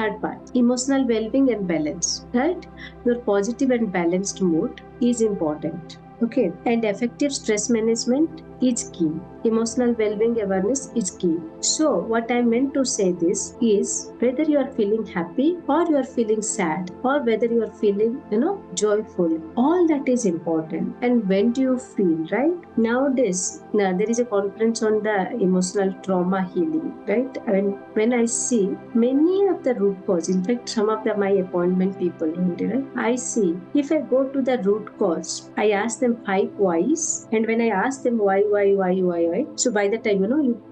Third part, emotional well-being and balance, right? Your positive and balanced mood is important. Okay, and effective stress management is key. Emotional well-being awareness is key. So what I meant to say this is, whether you are feeling happy or you are feeling sad, or whether you are feeling joyful, all that is important. And when do you feel, right? Nowadays there is a conference on the emotional trauma healing, right? And when I see many of the root cause, in fact some of my appointment people only, right? I see, if I go to the root cause, I ask them 5 whys, and when I ask them why, so by the time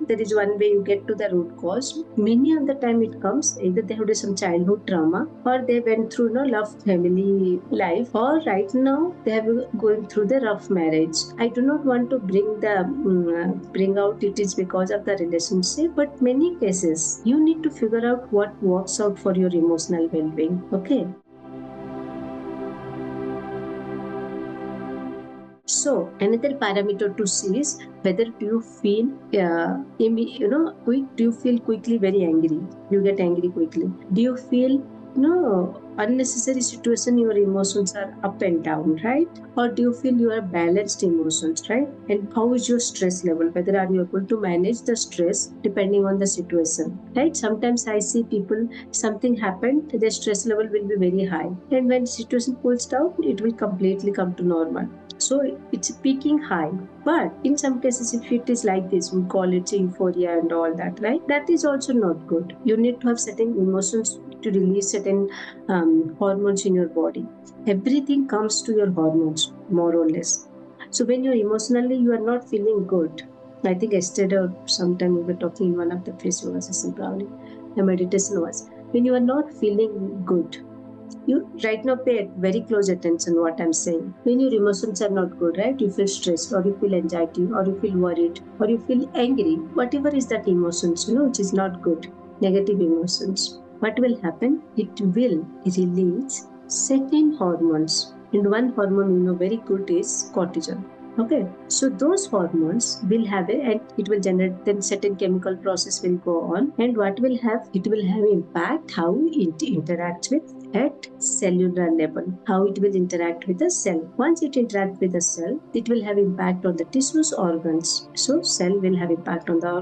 there is one way you get to the root cause. Many of the time it comes either they have some childhood trauma, or they went through love family life, or right now they have going through the rough marriage. I do not want to bring out it is because of the relationship, but many cases you need to figure out what works out for your emotional well-being. Okay. So another parameter to see is whether do you feel do you feel quickly very angry? You get angry quickly. Do you feel unnecessary situation, your emotions are up and down, right? Or do you feel you are balanced emotions, right? And how is your stress level? Whether are you able to manage the stress depending on the situation, right? Sometimes I see people, something happened, their stress level will be very high, and when the situation cools down, it will completely come to normal. So it's peaking high. But in some cases, if it is like this, we call it euphoria and all that, right? That is also not good. You need to have certain emotions to release certain hormones in your body. Everything comes to your hormones, more or less. So when you're emotionally, you are not feeling good. I think yesterday or sometime we were talking in one of the Facebook sessions, probably the meditation was, when you are not feeling good, you right now pay very close attention what I'm saying. When your emotions are not good, right? You feel stressed, or you feel anxiety, or you feel worried, or you feel angry, whatever is that emotions, which is not good, negative emotions. What will happen? It will release certain hormones. And one hormone we know very good is cortisol. Okay, so those hormones will have and it will generate, then certain chemical process will go on, and what will have, it will have impact how it interacts with at cellular level, how it will interact with the cell. Once it interacts with the cell, it will have impact on the tissues, organs. So cell will have impact on the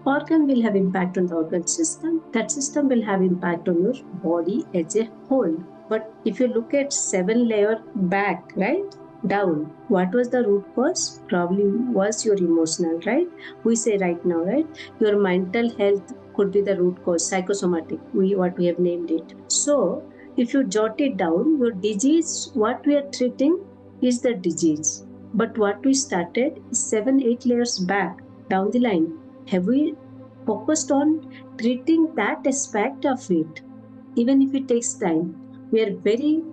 organ will have impact on the organ system, that system will have impact on your body as a whole. But if you look at 7 layer back, right, down, what was the root cause? Probably was your emotional, right? We say right now, right, your mental health could be the root cause, psychosomatic, what we have named it. So if you jot it down, your disease, what we are treating is the disease. But what we started 7-8 layers back down the line, have we focused on treating that aspect of it? Even if it takes time, we are very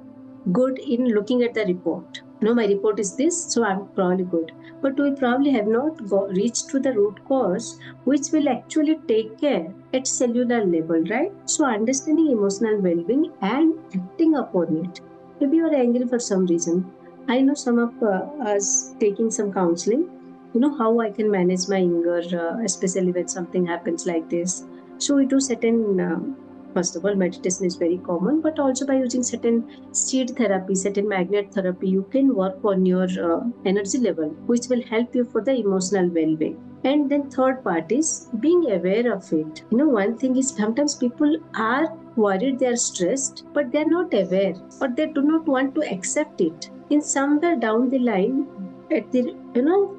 good in looking at the report. My report is this, so I'm probably good. But we probably have not reached to the root cause, which will actually take care at cellular level, right? So understanding emotional well-being and acting upon it. Maybe you are angry for some reason. I know some of us taking some counseling. How I can manage my anger, especially when something happens like this. So we do certain first of all, meditation is very common, but also by using certain seed therapy, certain magnet therapy, you can work on your energy level, which will help you for the emotional well-being. And then third part is being aware of it. One thing is sometimes people are worried, they are stressed, but they are not aware, or they do not want to accept it. In somewhere down the line, at the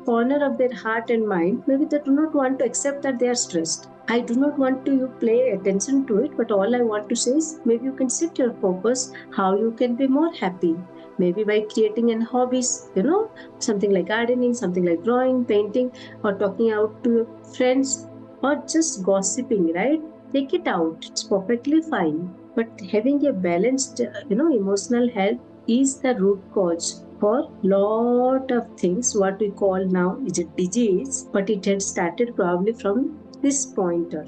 corner of their heart and mind, maybe they do not want to accept that they are stressed. I do not want to you pay attention to it, but all I want to say is maybe you can set your focus how you can be more happy. Maybe by creating an hobbies, something like gardening, something like drawing, painting, or talking out to your friends, or just gossiping, right? Take it out. It's perfectly fine. But having a balanced, emotional health is the root cause for lot of things. What we call now is a disease, but it had started probably from this pointer.